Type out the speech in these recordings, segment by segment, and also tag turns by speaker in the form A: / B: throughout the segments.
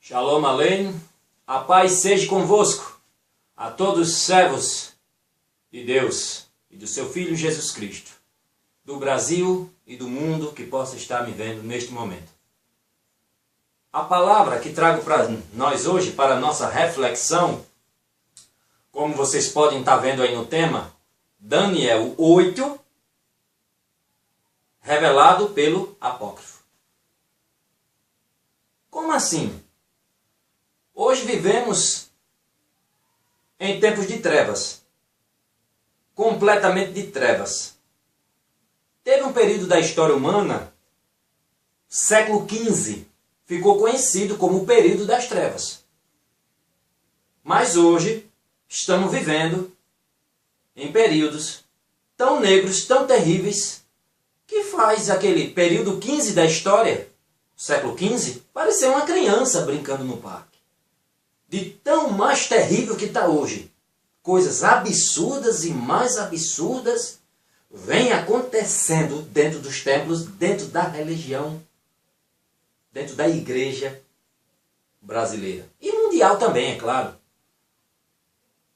A: Shalom Aleichem, a paz seja convosco, a todos os servos de Deus e do seu Filho Jesus Cristo, do Brasil e do mundo que possa estar me vendo neste momento. A palavra que trago para nós hoje, para a nossa reflexão, como vocês podem estar vendo aí no tema, Daniel 8, revelado pelo apócrifo. Como assim? Hoje vivemos em tempos de trevas, completamente de trevas. Teve um período da história humana, século XV, ficou conhecido como o período das trevas. Mas hoje estamos vivendo em períodos tão negros, tão terríveis, que faz aquele período XV da história, século XV, parecer uma criança brincando no parque. De tão mais terrível que está hoje. Coisas absurdas e mais absurdas vêm acontecendo dentro dos templos, dentro da religião, dentro da igreja brasileira. E mundial também, é claro.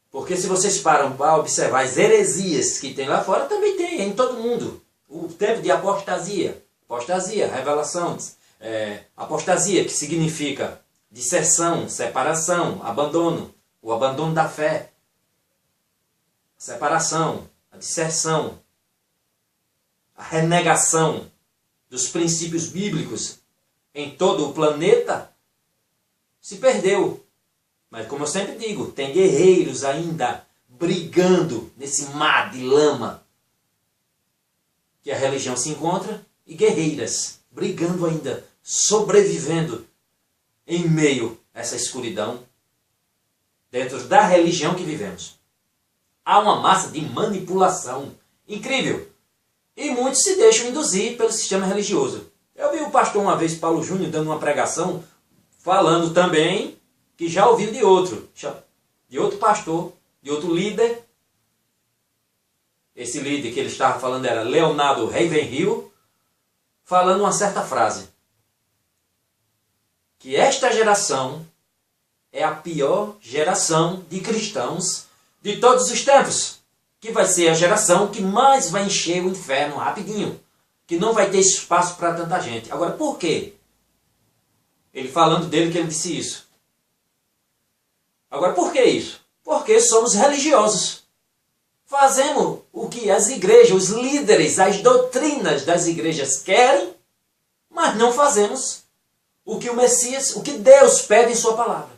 A: Porque se vocês param para observar as heresias que tem lá fora, também tem em todo mundo. O tempo de apostasia, revelação, apostasia, que significa disserção, separação, abandono, o abandono da fé, separação, a disserção, a renegação dos princípios bíblicos em todo o planeta se perdeu. Mas como eu sempre digo, tem guerreiros ainda brigando nesse mar de lama que a religião se encontra, e guerreiras brigando ainda, sobrevivendo em meio a essa escuridão, dentro da religião que vivemos. Há uma massa de manipulação incrível. E muitos se deixam induzir pelo sistema religioso. Eu vi o pastor uma vez, Paulo Júnior, dando uma pregação, falando também que já ouviu de outro pastor, de outro líder. Esse líder que ele estava falando era Leonardo Ravenhill, falando uma certa frase. Que esta geração é a pior geração de cristãos de todos os tempos. Que vai ser a geração que mais vai encher o inferno rapidinho. Que não vai ter espaço para tanta gente. Agora, por quê? Ele falando dele que ele disse isso. Agora, por que isso? Porque somos religiosos. Fazemos o que as igrejas, os líderes, as doutrinas das igrejas querem, mas não fazemos o que o Messias, o que Deus pede em sua palavra.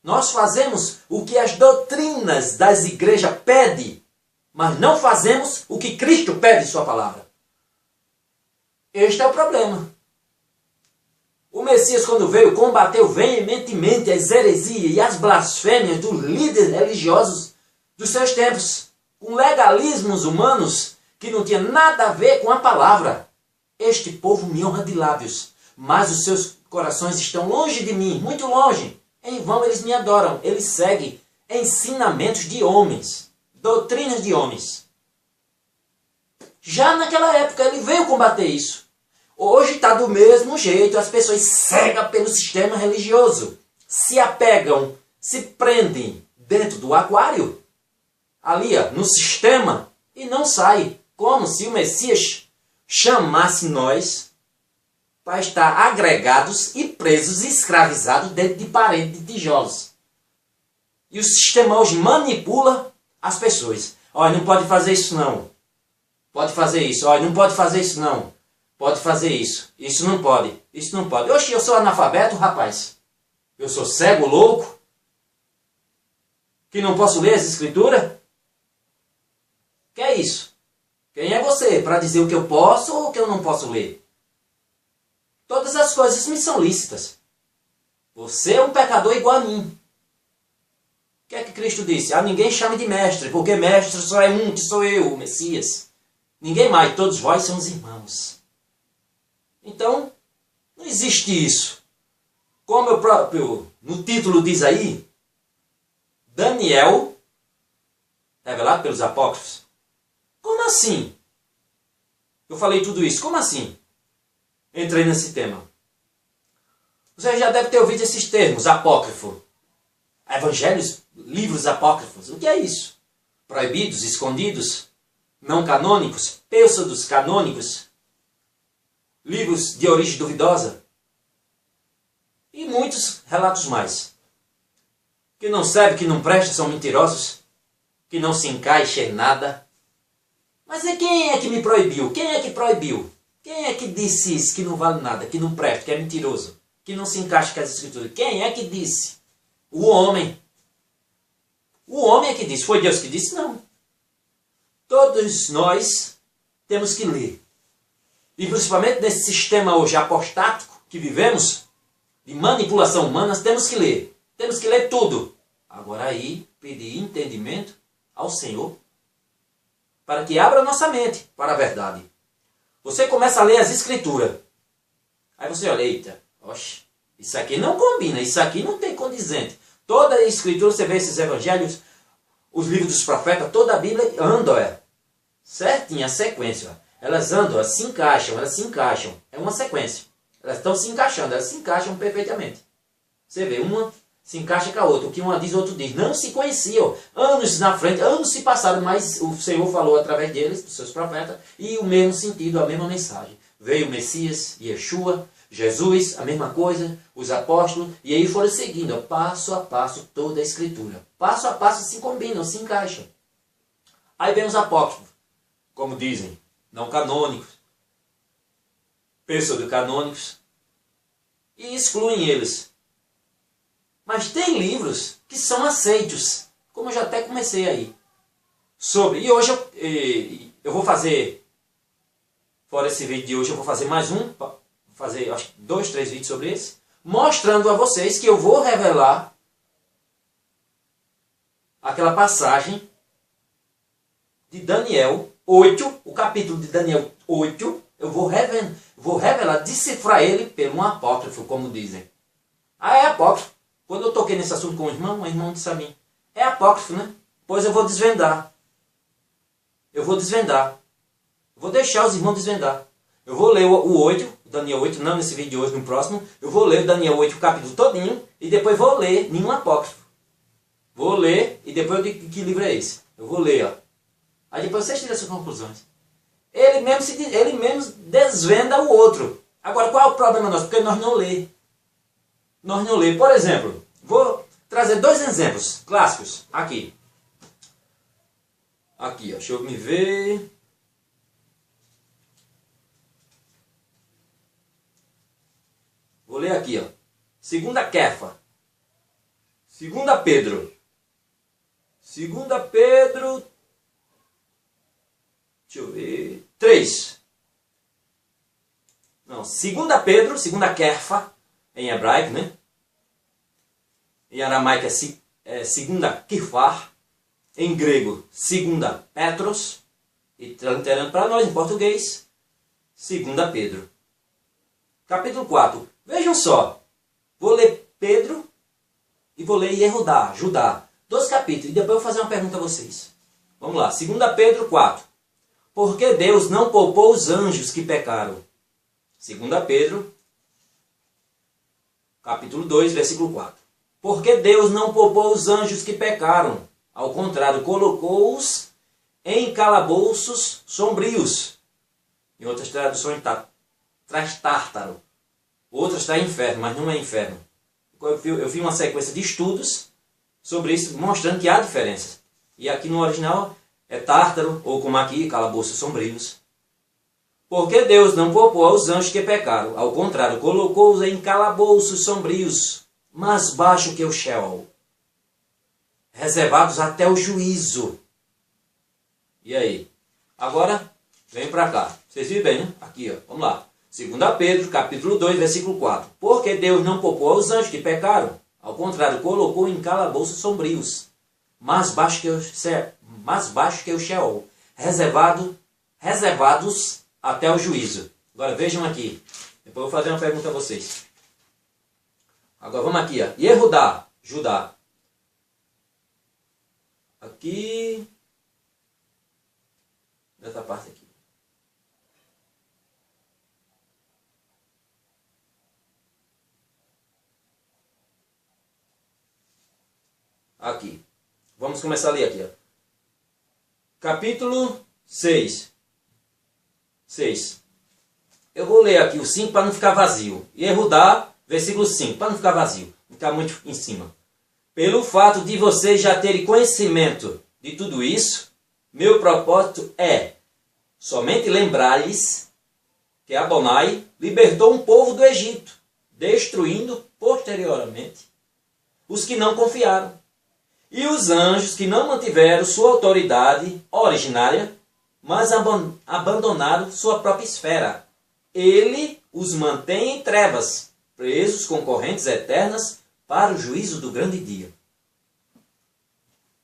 A: Nós fazemos o que as doutrinas das igrejas pedem, mas não fazemos o que Cristo pede em sua palavra. Este é o problema. O Messias, quando veio, combateu veementemente as heresias e as blasfêmias dos líderes religiosos dos seus tempos, com legalismos humanos que não tinha nada a ver com a palavra. Este povo me honra de lábios, mas os seus corações estão longe de mim, muito longe. Em vão eles me adoram. Eles seguem ensinamentos de homens, doutrinas de homens. Já naquela época ele veio combater isso. Hoje está do mesmo jeito, as pessoas cegam pelo sistema religioso. Se apegam, se prendem dentro do aquário, ali no sistema, e não saem. Como se o Messias chamasse nós para estar agregados e presos e escravizados dentro de paredes de tijolos. E o sistema hoje manipula as pessoas. Olha, não pode fazer isso não. Pode fazer isso. Olha, não pode fazer isso não. Pode fazer isso. Isso não pode. Isso não pode. Oxe, eu sou analfabeto, rapaz. Eu sou cego, louco. Que não posso ler as escrituras. Que é isso? Quem é você para dizer o que eu posso ou o que eu não posso ler? Todas as coisas me são lícitas. Você é um pecador igual a mim. O que é que Cristo disse? Ninguém chame de mestre, porque mestre só é um, que sou eu, o Messias. Ninguém mais, todos vós somos irmãos. Então, não existe isso. Como eu próprio, no título diz aí, Daniel, revelado pelos apócrifos. Como assim? Eu falei tudo isso, como assim? Entrei nesse tema. Você já deve ter ouvido esses termos, apócrifo. Evangelhos, livros apócrifos. O que é isso? Proibidos, escondidos, não canônicos, pseudos canônicos, livros de origem duvidosa e muitos relatos mais. Que não servem, que não prestam, são mentirosos, que não se encaixam em nada. Mas quem é que me proibiu? Quem é que proibiu? Quem é que disse isso, que não vale nada, que não presta, que é mentiroso, que não se encaixa com as escrituras? Quem é que disse? O homem. O homem é que disse. Foi Deus que disse? Não. Todos nós temos que ler. E principalmente nesse sistema hoje apostático que vivemos, de manipulação humana, nós temos que ler. Temos que ler tudo. Agora aí, pedir entendimento ao Senhor para que abra nossa mente para a verdade. Você começa a ler as escrituras. Aí você olha, eita, oxe, isso aqui não combina, isso aqui não tem condizente. Toda a escritura, você vê esses evangelhos, os livros dos profetas, toda a Bíblia anda, certinho, a sequência. Elas andam, elas se encaixam. É uma sequência. Elas estão se encaixando, elas se encaixam perfeitamente. Você vê, uma se encaixa com a outra. O que uma diz, o outro diz. Não se conheciam. Anos na frente, anos se passaram, mas o Senhor falou através deles, dos seus profetas, e o mesmo sentido, a mesma mensagem. Veio o Messias, Yeshua, Jesus, a mesma coisa, os apóstolos, e aí foram seguindo, passo a passo, toda a escritura. Passo a passo se combinam, se encaixam. Aí vem os apóstolos, como dizem, não canônicos, pseudo-canônicos, e excluem eles. Mas tem livros que são aceitos, como eu já até comecei aí. E hoje eu vou fazer, fora esse vídeo de hoje, eu vou fazer mais um, fazer acho, 2, 3 vídeos sobre esse, mostrando a vocês que eu vou revelar aquela passagem de Daniel 8, o capítulo de Daniel 8, eu vou revelar, decifrar ele pelo um apócrifo, como dizem. Ah, é apócrifo. Quando eu toquei nesse assunto com o irmão disse a mim, é apócrifo, né? Pois eu vou desvendar. Eu vou deixar os irmãos desvendar. Eu vou ler o 8, o Daniel 8, não nesse vídeo de hoje, no próximo. Eu vou ler o Daniel 8, o capítulo todinho, e depois vou ler nenhum apócrifo. Vou ler, e depois eu digo que livro é esse. Eu vou ler, ó. Aí depois vocês tiram as suas conclusões. Ele mesmo desvenda o outro. Agora, qual é o problema nosso? Porque nós não lê. Nós não lê. Por exemplo, vou trazer 2 exemplos clássicos aqui. Aqui, ó, deixa eu me ver. Vou ler aqui, ó. Segunda Kefa. Segunda Pedro. Segunda Pedro. Deixa eu ver. 3. Não, segunda Pedro, segunda Kefa, em hebraico, né? Em aramaico é segunda Kifar. Em grego, segunda Petros. E transliterando para nós, em português, segunda Pedro. Capítulo 4. Vejam só. Vou ler Pedro e vou ler Yehudá, Judá. 2 capítulos. E depois eu vou fazer uma pergunta a vocês. Vamos lá. Segunda Pedro 4. Porque Deus não poupou os anjos que pecaram. Segunda Pedro, capítulo 2, versículo 4. Porque Deus não poupou os anjos que pecaram. Ao contrário, colocou-os em calabouços sombrios. Em outras traduções traz tártaro. Outras está inferno, mas não é inferno. Eu vi uma sequência de estudos sobre isso, mostrando que há diferença. E aqui no original é tártaro, ou como aqui, calabouços sombrios. Porque Deus não poupou aos anjos que pecaram. Ao contrário, colocou-os em calabouços sombrios, mais baixo que o Sheol, reservados até o juízo. E aí? Agora, vem para cá. Vocês viram bem, né? Aqui, ó. Vamos lá. 2 Pedro, capítulo 2, versículo 4. Porque Deus não poupou aos anjos que pecaram. Ao contrário, colocou em calabouços sombrios, mais baixo que o Sheol, reservados até o juízo. Agora vejam aqui. Depois eu vou fazer uma pergunta a vocês. Agora vamos aqui, ó. Yehudá, Judá. Aqui. Nessa parte aqui. aqui. Vamos começar a ler aqui. Ó. Capítulo 6. Eu vou ler aqui o 5 para não ficar vazio. E Yehudá, versículo 5, para não ficar vazio. Não ficar muito em cima. Pelo fato de vocês já terem conhecimento de tudo isso, meu propósito é somente lembrar-lhes que Adonai libertou um povo do Egito, destruindo posteriormente os que não confiaram. E os anjos que não mantiveram sua autoridade originária, mas abandonaram sua própria esfera. Ele os mantém em trevas, presos com correntes eternas para o juízo do grande dia.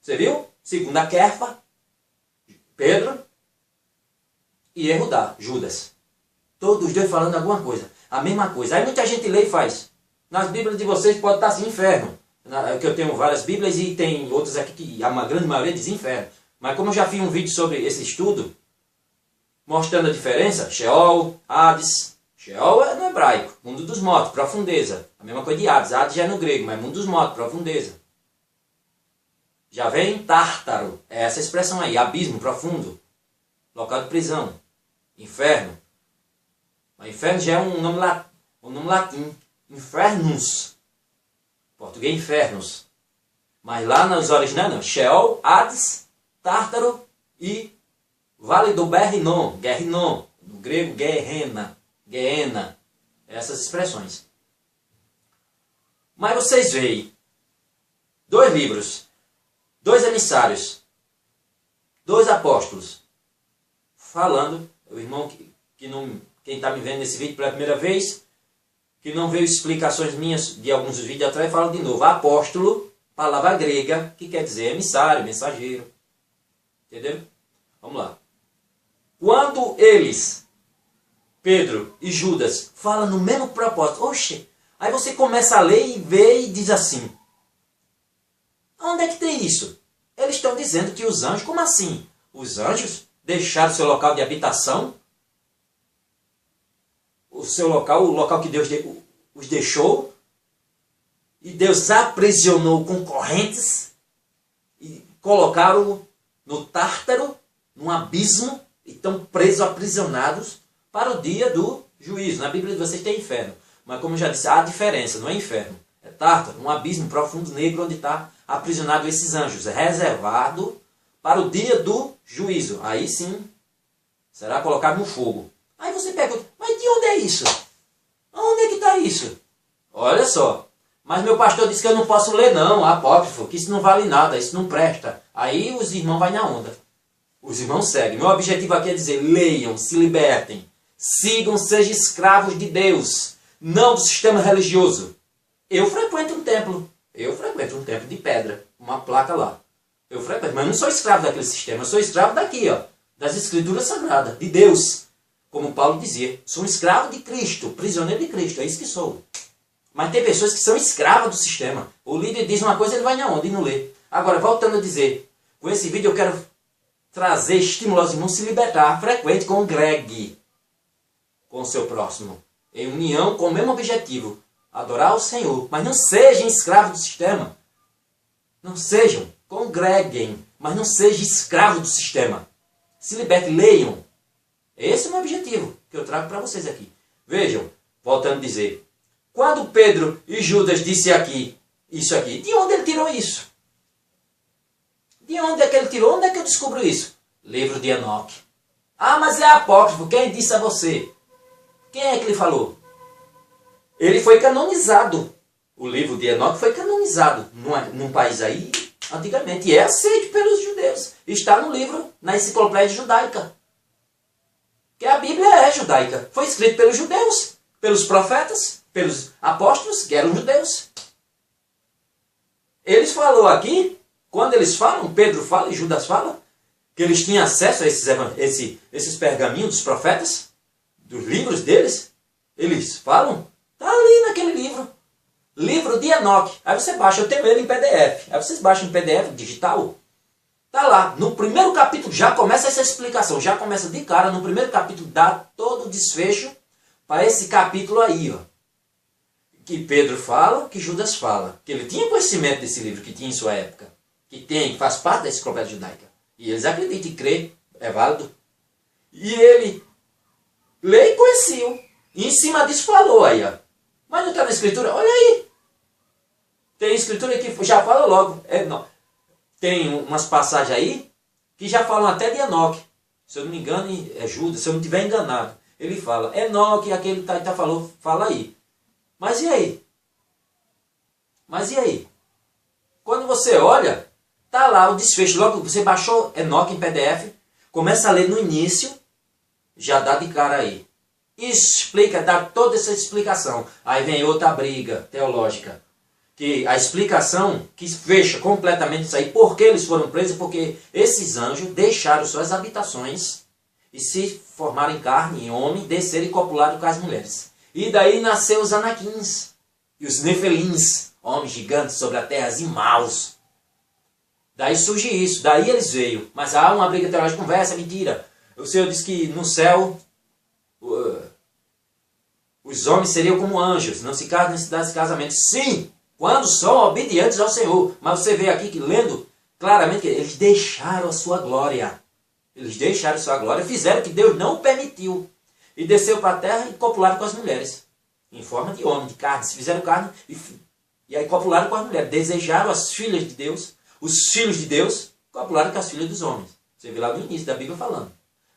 A: Você viu? Segunda Kefa, Pedro e Yehudá, Judas. Todos os dois falando alguma coisa. A mesma coisa. Aí muita gente lê e faz. Nas Bíblias de vocês pode estar assim, inferno. Que eu tenho várias Bíblias e tem outras aqui que a grande maioria diz inferno. Mas como eu já fiz um vídeo sobre esse estudo, mostrando a diferença, Sheol, Hades. Sheol é no hebraico, mundo dos mortos, profundeza. A mesma coisa de Hades. Hades já é no grego, mas mundo dos mortos, profundeza. Já vem Tártaro, é essa expressão aí, abismo, profundo. Local de prisão, inferno. Mas inferno já é um nome latim, infernus. Português, infernos. Mas lá nos originais não. Sheol, Hades, Tártaro e Vale do Guerrinon. No grego, Gehenna. Essas expressões. Mas vocês veem. 2 livros. 2 emissários. 2 apóstolos. Falando. O irmão quem está me vendo nesse vídeo pela primeira vez, que não veio explicações minhas de alguns vídeos atrás, fala de novo. Apóstolo, palavra grega, que quer dizer emissário, mensageiro. Entendeu? Vamos lá. Quando eles, Pedro e Judas, falam no mesmo propósito, oxe, aí você começa a ler e ver e diz assim, onde é que tem isso? Eles estão dizendo que os anjos, como assim? Os anjos deixaram seu local de habitação, o local que Deus os deixou, e Deus aprisionou com correntes e colocaram no Tártaro, num abismo, e estão presos, aprisionados para o dia do juízo. Na Bíblia de vocês tem inferno, mas como eu já disse, há diferença, não é inferno, é Tártaro, um abismo profundo negro onde está aprisionado esses anjos, é reservado para o dia do juízo. Aí sim, será colocado no fogo. Aí você pergunta, mas de onde é isso? Onde é que está isso? Olha só, mas meu pastor disse que eu não posso ler não, apócrifo, que isso não vale nada, isso não presta. Aí os irmãos vão na onda. Os irmãos seguem. Meu objetivo aqui é dizer, leiam, se libertem, sigam, sejam escravos de Deus, não do sistema religioso. Eu frequento um templo de pedra, uma placa lá. Eu frequento, mas não sou escravo daquele sistema, eu sou escravo daqui, ó, das escrituras sagradas, de Deus. Como Paulo dizia, sou um escravo de Cristo, prisioneiro de Cristo, é isso que sou. Mas tem pessoas que são escravas do sistema. O líder diz uma coisa, ele vai na onda e não lê. Agora, voltando a dizer, com esse vídeo eu quero trazer, estimular os irmãos a se libertar. Frequente, congregue com o seu próximo, em união com o mesmo objetivo, adorar o Senhor. Mas não sejam escravos do sistema. Não sejam, congreguem, mas não sejam escravos do sistema. Se libertem, leiam. Esse é o meu objetivo que eu trago para vocês aqui. Vejam, voltando a dizer, quando Pedro e Judas disse aqui, isso aqui, de onde ele tirou isso? De onde é que ele tirou? Onde é que eu descubro isso? Livro de Enoque. Ah, mas é apócrifo, quem disse a você? Quem é que lhe falou? Ele foi canonizado. O livro de Enoque foi canonizado num país aí, antigamente, e é aceito pelos judeus. Está no livro, na enciclopédia judaica. Que a Bíblia é judaica. Foi escrito pelos judeus, pelos profetas, pelos apóstolos, que eram judeus. Eles falaram aqui, quando eles falam, Pedro fala e Judas fala, que eles tinham acesso a esses pergaminhos dos profetas, dos livros deles. Eles falam, está ali naquele livro. Livro de Enoque. Aí você baixa, eu tenho ele em PDF. Aí vocês baixam em PDF digital. Está lá, no primeiro capítulo já começa essa explicação, já começa de cara, no primeiro capítulo dá todo o desfecho para esse capítulo aí, ó. que Pedro fala, que Judas fala. Que ele tinha conhecimento desse livro, que tinha em sua época. Que faz parte da enciclopédia judaica. E eles acreditam e creem, é válido. E ele lê e conheceu. E em cima disso falou aí, ó. Mas não está na escritura? Olha aí. Tem escritura que já fala logo. Tem umas passagens aí que já falam até de Enoque. Se eu não me engano, é Judas, se eu não estiver enganado. Ele fala, Enoque, aquele tá falou, fala aí. Mas e aí? Mas e aí? Quando você olha, tá lá o desfecho. Logo você baixou Enoque em PDF, começa a ler no início, já dá de cara aí. Explica, dá toda essa explicação. Aí vem outra briga teológica. Que a explicação que fecha completamente isso aí. Por que eles foram presos? Porque esses anjos deixaram suas habitações e se formaram em carne, em homem, desceram e copularam com as mulheres. E daí nasceu os anaquins e os nefelins, homens gigantes sobre a terra e maus. Daí surge isso, daí eles veio. Mas há uma briga teológica, conversa, é mentira. O Senhor diz que no céu os homens seriam como anjos, não se casam nem se dão casamento. Sim, quando são obedientes ao Senhor. Mas você vê aqui que lendo claramente que eles deixaram a sua glória. Eles deixaram a sua glória, fizeram o que Deus não permitiu. E desceu para a terra e copularam com as mulheres. Em forma de homem, de carne. Se fizeram carne e aí copularam com as mulheres. Desejaram as filhas de Deus, os filhos de Deus, copularam com as filhas dos homens. Você vê lá no início da Bíblia falando.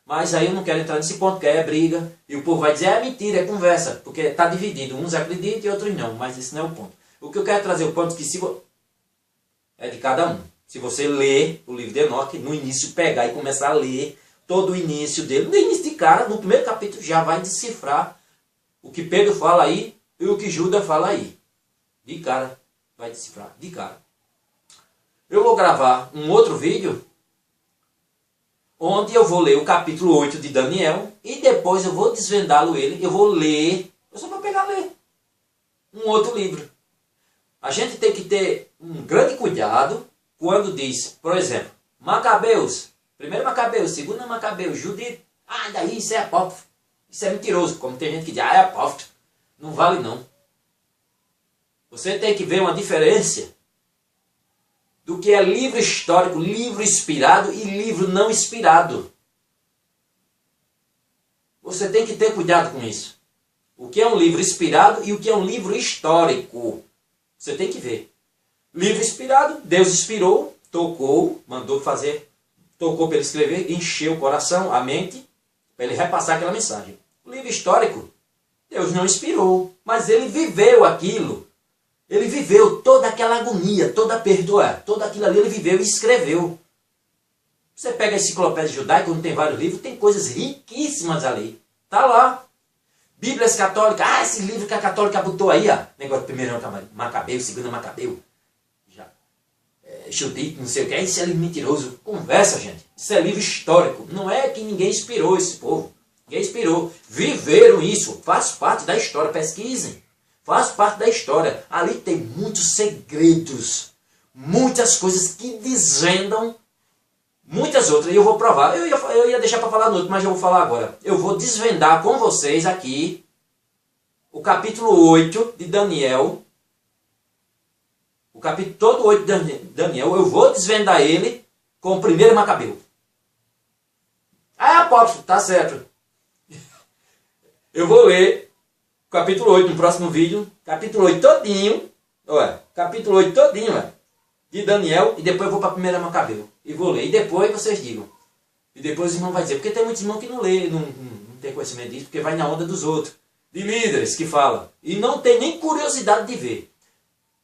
A: Mas aí eu não quero entrar nesse ponto, porque aí é briga. E o povo vai dizer, é mentira, é conversa. Porque está dividido. Uns acreditam e outros não. Mas esse não é o ponto. O que eu quero trazer, o ponto que é de cada um. Se você ler o livro de Enoque, no início pegar e começar a ler todo o início dele. No início de cara, no primeiro capítulo, já vai decifrar o que Pedro fala aí e o que Judas fala aí. De cara, vai decifrar. De cara. Eu vou gravar um outro vídeo onde eu vou ler o capítulo 8 de Daniel e depois eu vou desvendá-lo ele. Eu vou ler, eu só vou pegar e ler um outro livro. A gente tem que ter um grande cuidado quando diz, por exemplo, Macabeus, primeiro Macabeus, segundo Macabeus, Judite, daí isso é apócrifo, isso é mentiroso, como tem gente que diz, é apócrifo, não vale não. Você tem que ver uma diferença do que é livro histórico, livro inspirado e livro não inspirado. Você tem que ter cuidado com isso. O que é um livro inspirado e o que é um livro histórico. Você tem que ver. Livro inspirado, Deus inspirou, tocou, mandou fazer, tocou para ele escrever, encheu o coração, a mente, para ele repassar aquela mensagem. O livro histórico, Deus não inspirou, mas ele viveu aquilo. Ele viveu toda aquela agonia, toda aquilo ali ele viveu e escreveu. Você pega a enciclopédia judaica, onde tem vários livros, tem coisas riquíssimas ali. Está lá. Bíblias católicas, esse livro que a católica botou aí, negócio de primeiro Macabeu, segundo Macabeu, Judite, não sei o que, isso é livro mentiroso. Conversa, gente. Isso é livro histórico. Não é que ninguém inspirou esse povo. Ninguém inspirou. Viveram isso. Faz parte da história. Pesquisem. Faz parte da história. Ali tem muitos segredos. Muitas coisas que desvendam. Muitas outras. E eu vou provar. Eu ia deixar para falar no outro, mas eu vou falar agora. Eu vou desvendar com vocês aqui o capítulo 8 de Daniel. O capítulo todo 8 de Daniel. Eu vou desvendar ele com o primeiro Macabeu. É apócrifo, tá certo. Eu vou ler o capítulo 8 no próximo vídeo. Capítulo 8 todinho. Capítulo 8 todinho, de Daniel. E depois eu vou para a primeira Macabeu. E vou ler. E depois vocês digam. E depois o irmão vai dizer. Porque tem muitos irmãos que não lê, não tem conhecimento disso. Porque vai na onda dos outros. De líderes que falam. E não tem nem curiosidade de ver.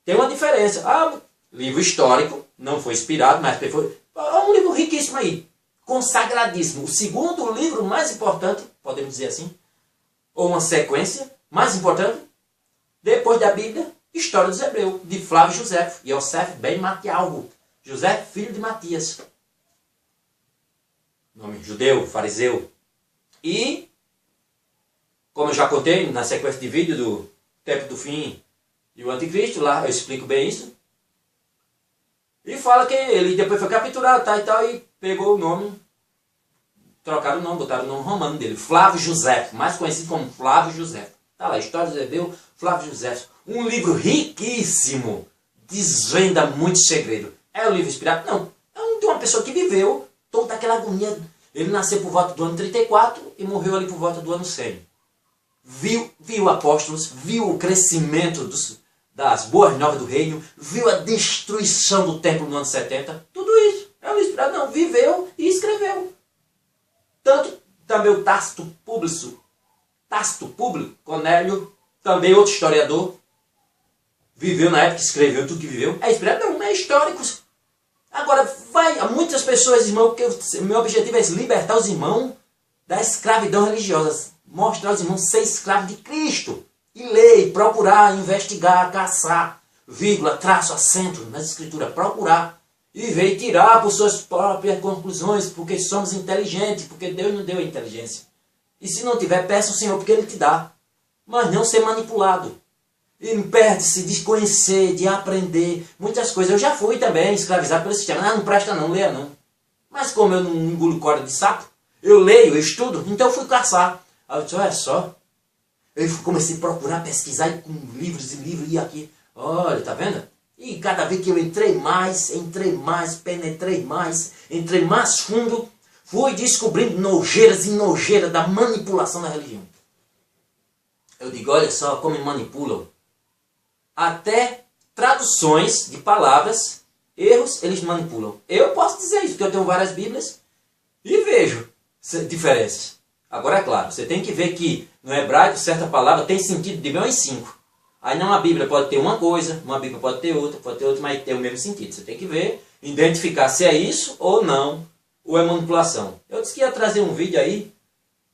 A: Tem uma diferença. Livro histórico. Não foi inspirado, mas foi. É um livro riquíssimo aí. Consagradíssimo. O segundo livro mais importante. Podemos dizer assim. Ou uma sequência mais importante. Depois da Bíblia. História dos Hebreus. De Flávio José. Yosef ben Matialgo. José, filho de Matias. Nome judeu, fariseu. E, como eu já contei na sequência de vídeo do Tempo do Fim e o Anticristo, lá eu explico bem isso. E fala que ele depois foi capturado e tal, e pegou o nome, trocaram o nome, botaram o nome romano dele. Flávio José, mais conhecido como Flávio José. Tá lá, História dos Hebreus, Flávio José. Um livro riquíssimo, desvenda muitos segredos. É o livro inspirado? Não. É um de uma pessoa que viveu toda aquela agonia. Ele nasceu por volta do ano 34 e morreu ali por volta do ano 100. Viu apóstolos, viu o crescimento das boas novas do reino, viu a destruição do templo no ano 70. Tudo isso. É o livro inspirado? Não. Viveu e escreveu. Tanto também o Tácito Públio Cornélio, também outro historiador, viveu na época, escreveu tudo que viveu. É inspirado? Não, é histórico. Agora, muitas pessoas, irmão, porque o meu objetivo é libertar os irmãos da escravidão religiosa. Mostrar aos irmãos ser escravos de Cristo. E ler, procurar, investigar, caçar, vírgula, traço, acento nas escrituras. Procurar. E ver e tirar por suas próprias conclusões, porque somos inteligentes, porque Deus nos deu a inteligência. E se não tiver, peça ao Senhor, porque Ele te dá. Mas não ser manipulado. E perde-se de conhecer, de aprender muitas coisas. Eu já fui também escravizado pelo sistema. Ah, não presta não, leia não. Mas como eu não engulo corda de sapo, eu leio, eu estudo, então eu fui caçar. Aí eu disse, olha só. Eu comecei a procurar, pesquisar com livros e livros e aqui. Olha, tá vendo? E cada vez que eu entrei mais, penetrei mais, entrei mais fundo, fui descobrindo nojeiras e nojeiras da manipulação da religião. Eu digo, olha só como me manipulam. Até traduções de palavras, erros, eles manipulam. Eu posso dizer isso, porque eu tenho várias Bíblias e vejo diferenças. Agora, é claro, você tem que ver que no hebraico certa palavra tem sentido de bem uns 5. Aí não, a Bíblia pode ter uma coisa, uma Bíblia pode ter outra, mas tem o mesmo sentido. Você tem que ver, identificar se é isso ou não, ou é manipulação. Eu disse que ia trazer um vídeo aí,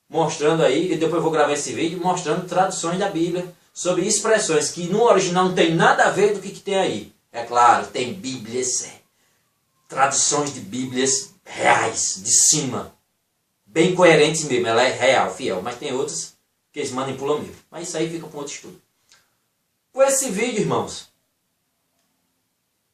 A: mostrando aí, e depois eu vou gravar esse vídeo, mostrando traduções da Bíblia, sobre expressões que no original não tem nada a ver do que tem aí. É claro, tem Bíblias, traduções de Bíblias reais, de cima, bem coerentes mesmo, ela é real, fiel, mas tem outras que eles manipulam mesmo. Mas isso aí fica para outro estudo. Com esse vídeo, irmãos,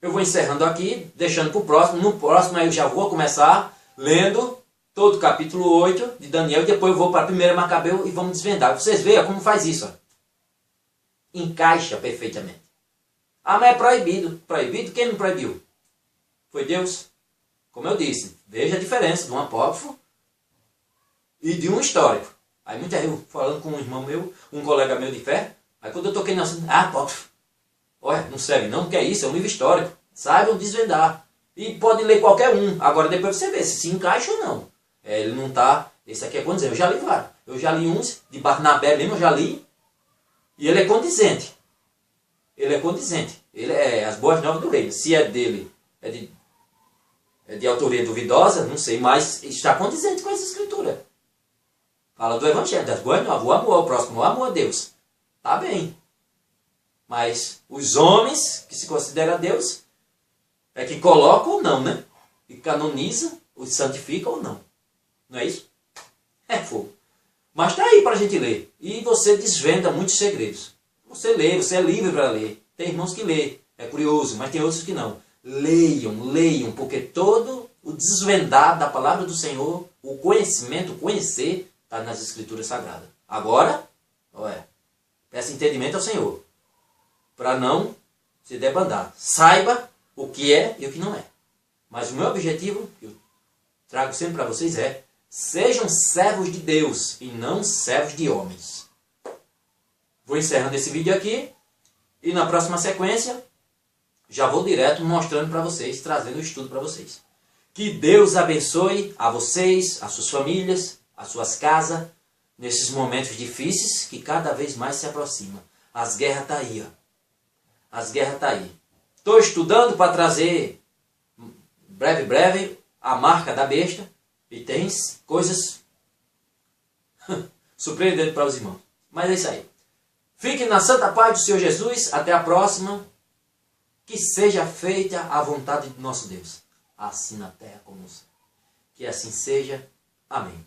A: eu vou encerrando aqui, deixando para o próximo. No próximo eu já vou começar lendo todo o capítulo 8 de Daniel, e depois eu vou para a 1 Macabeu e vamos desvendar. Vocês vejam como faz isso. Ó. Encaixa perfeitamente. Ah, mas é proibido. Proibido? Quem me proibiu? Foi Deus. Como eu disse, veja a diferença de um apócrifo e de um histórico. Aí muita gente falando com um irmão meu, um colega meu de fé, aí quando eu toquei no assunto, apócrifo. Olha, não serve não, porque é isso, é um livro histórico. Saibam desvendar. E pode ler qualquer um. Agora depois você vê se encaixa ou não. Ele não está... Esse aqui é condizente. Eu já li vários. Eu já li uns, de Barnabé mesmo, eu já li. E ele é condizente. Ele é condizente. Ele é as boas novas do reino. Se é dele, é de autoria duvidosa, não sei, mas está condizente com essa escritura. Fala do evangelho, das boas novas. O amor ao próximo, o amor a Deus. Tá bem. Mas os homens que se consideram Deus é que colocam ou não, né? E canoniza, os santifica ou não. Não é isso? É fogo. Mas está aí para a gente ler. E você desvenda muitos segredos. Você lê, você é livre para ler. Tem irmãos que lê. É curioso, mas tem outros que não. Leiam, porque todo o desvendar da palavra do Senhor, o conhecimento, o conhecer, está nas Escrituras Sagradas. Agora, peça entendimento ao Senhor. Para não se debandar. Saiba o que é e o que não é. Mas o meu objetivo, que eu trago sempre para vocês é: sejam servos de Deus e não servos de homens. Vou encerrando esse vídeo aqui. E na próxima sequência, já vou direto mostrando para vocês, trazendo o estudo para vocês. Que Deus abençoe a vocês, as suas famílias, as suas casas, nesses momentos difíceis que cada vez mais se aproximam. As guerras estão aí, ó. As guerras estão aí. Estou estudando para trazer, breve, a marca da besta. E tem coisas surpreendentes para os irmãos. Mas é isso aí. Fiquem na santa paz do Senhor Jesus. Até a próxima. Que seja feita a vontade de nosso Deus. Assim na terra como no céu. Que assim seja. Amém.